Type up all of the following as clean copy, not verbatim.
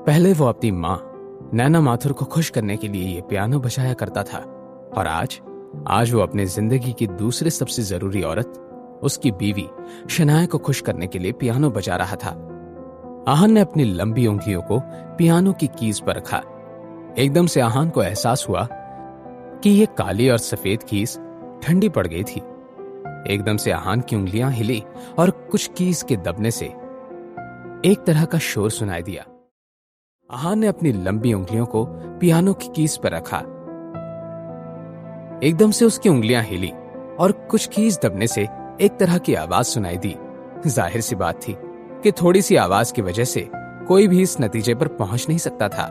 पहले वो अपनी माँ नैना माथुर को खुश करने के लिए ये पियानो बजाया करता था और आज वो अपने जिंदगी की दूसरी सबसे जरूरी औरत, उसकी बीवी शनाया को खुश करने के लिए पियानो बजा रहा था। आहान ने अपनी लंबी उंगलियों को पियानो की कीज पर रखा। एकदम से आहान को एहसास हुआ कि ये काली और सफेद कीज ठंडी पड़ गई थी। एकदम से आहान की उंगलियां हिली और कुछ कीज के दबने से एक तरह का शोर सुनाई दिया। आहान ने अपनी लंबी उंगलियों को पियानो की कीज पर रखा। एकदम से उसकी उंगलियां हिली और कुछ कीज दबने से एक तरह की आवाज सुनाई दी। जाहिर सी बात थी कि थोड़ी सी आवाज की वजह से कोई भी इस नतीजे पर पहुंच नहीं सकता था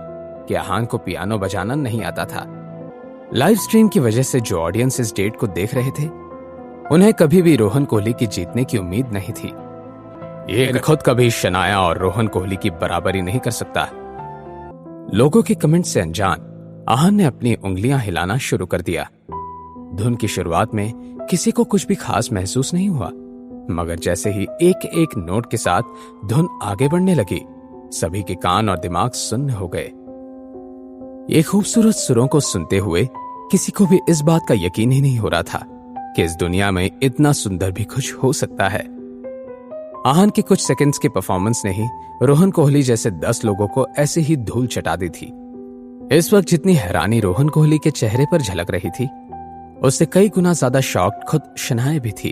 कि आहान को पियानो बजाना नहीं आता था। लाइव स्ट्रीम की वजह से जो ऑडियंस इस डेट को देख रहे थे, उन्हें कभी भी रोहन कोहली की जीतने की उम्मीद नहीं थी। ये खुद कभी शनाया और रोहन कोहली की बराबरी नहीं कर सकता। लोगों के कमेंट से अनजान आहान ने अपनी उंगलियां हिलाना शुरू कर दिया। धुन की शुरुआत में किसी को कुछ भी खास महसूस नहीं हुआ, मगर जैसे ही एक एक नोट के साथ धुन आगे बढ़ने लगी, सभी के कान और दिमाग सुन्न हो गए। ये खूबसूरत सुरों को सुनते हुए किसी को भी इस बात का यकीन ही नहीं हो रहा था कि इस दुनिया में इतना सुंदर भी कुछ हो सकता है। आहान के कुछ सेकंड्स के परफॉर्मेंस ने ही रोहन कोहली जैसे 10 लोगों को ऐसे ही धूल चटा दी थी। इस वक्त जितनी हैरानी रोहन कोहली के चेहरे पर झलक रही थी, उससे कई गुना ज्यादा शॉक्ड खुद शनाया भी थी।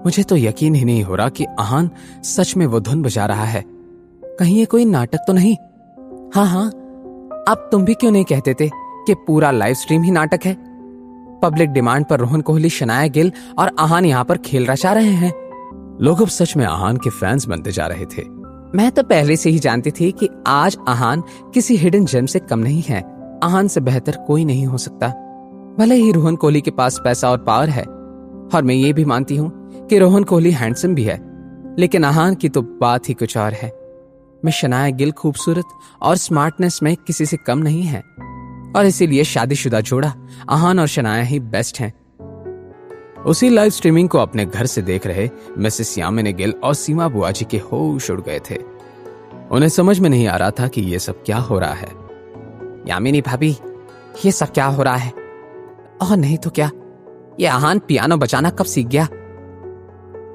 मुझे तो यकीन ही नहीं हो रहा कि आहान सच में वो धुन बजा रहा है। कहीं ये कोई नाटक तो नहीं? हाँ, अब तुम भी क्यों नहीं कहते थे कि पूरा लाइव स्ट्रीम ही नाटक है? पब्लिक डिमांड पर रोहन कोहली, शनाया गिल और आहान यहाँ पर खेल रचा रहे हैं। लोग अब सच में आहान के फैंस बनते जा रहे थे। मैं तो पहले से ही जानती थी कि आज आहान किसी हिडन जेम से कम नहीं है। आहान से बेहतर कोई नहीं हो सकता। भले ही रोहन कोहली के पास पैसा और पावर है, और मैं ये भी मानती हूँ कि रोहन कोहली हैंडसम भी है, लेकिन आहान की तो बात ही कुछ और है। मैं शनाया गिल खूबसूरत और स्मार्टनेस में किसी से कम नहीं है, और इसीलिए शादीशुदा जोड़ा आहान और शनाया ही बेस्ट हैं। उसी लाइव स्ट्रीमिंग को अपने घर से देख रहे मिसेस यामिनी गिल और सीमा बुआ जी के होश उड़ गए थे। उन्हें समझ में नहीं आ रहा था कि ये सब क्या हो रहा है। यामिनी भाभी, ये सब क्या हो रहा है? और नहीं तो क्या, ये आहान पियानो बजाना कब सीख गया?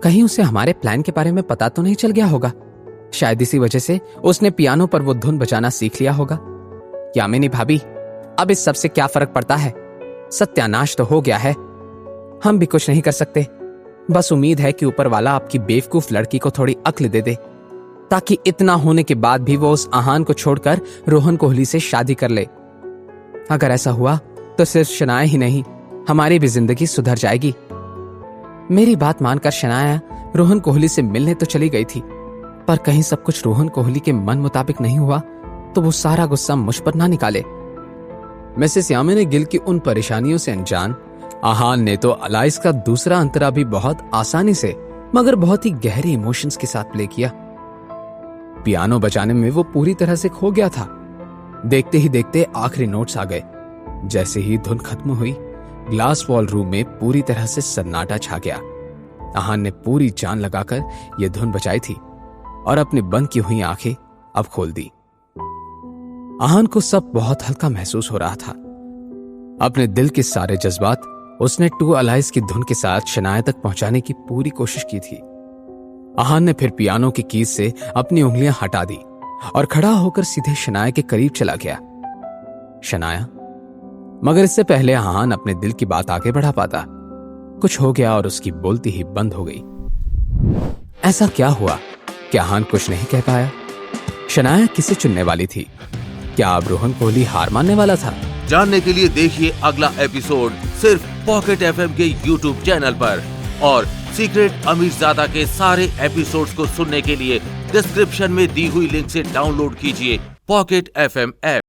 कहीं उसे हमारे प्लान के बारे में पता तो नहीं चल गया होगा? शायद इसी वजह से उसने पियानो पर वो धुन बजाना सीख लिया होगा। यामिनी भाभी, अब इस सब से क्या फर्क पड़ता है? सत्यानाश तो हो गया है। हम भी कुछ नहीं कर सकते। बस उम्मीद है कि ऊपर वाला आपकी बेवकूफ लड़की को थोड़ी अक्ल दे दे, ताकि इतना होने के बाद भी वो उस आहान को छोड़कर रोहन कोहली से शादी कर ले। अगर ऐसा हुआ तो सिर्फ शनाया ही नहीं, हमारी भी जिंदगी सुधर जाएगी। मेरी बात मानकर शनाया रोहन कोहली से मिलने तो चली गई थी, पर कहीं सब कुछ रोहन कोहली के मन मुताबिक नहीं हुआ तो वो सारा गुस्सा मुझ पर ना निकाले। मिसेस यामिनी गिल की उन परेशानियों से अनजान आहान ने तो अलाइस का दूसरा अंतरा भी बहुत आसानी से मगर बहुत ही गहरे इमोशंस के साथ प्ले किया। पियानो बजाने में वो पूरी तरह से खो गया था। देखते ही देखते आखिरी नोट्स आ गए। जैसे ही धुन खत्म हुई, ग्लास वॉल रूम में पूरी तरह से सन्नाटा छा गया। आहान ने पूरी जान लगाकर यह धुन बजाई थी और अपनी बंद की हुई आंखें अब खोल दी। आहान को सब बहुत हल्का महसूस हो रहा था। अपने दिल के सारे जज्बात उसने टू अलाइस की धुन के साथ शनाया तक पहुंचाने की पूरी कोशिश की थी। आहान ने फिर पियानो की कीज से अपनी उंगलियां हटा दी और खड़ा होकर सीधे शनाया के करीब चला गया। शनाया, मगर इससे पहले आहान अपने दिल की बात आगे बढ़ा पाता, कुछ हो गया और उसकी बोलती ही बंद हो गई। ऐसा क्या हुआ कि आहान कुछ नहीं कह पाया? शनाया किसे चुनने वाली थी? क्या अब रोहन कोहली हार मानने वाला था? जानने के लिए देखिए अगला एपिसोड सिर्फ पॉकेट एफएम के यूट्यूब चैनल पर, और सीक्रेट अमीरजादा के सारे एपिसोड्स को सुनने के लिए डिस्क्रिप्शन में दी हुई लिंक से डाउनलोड कीजिए पॉकेट एफएम ऐप।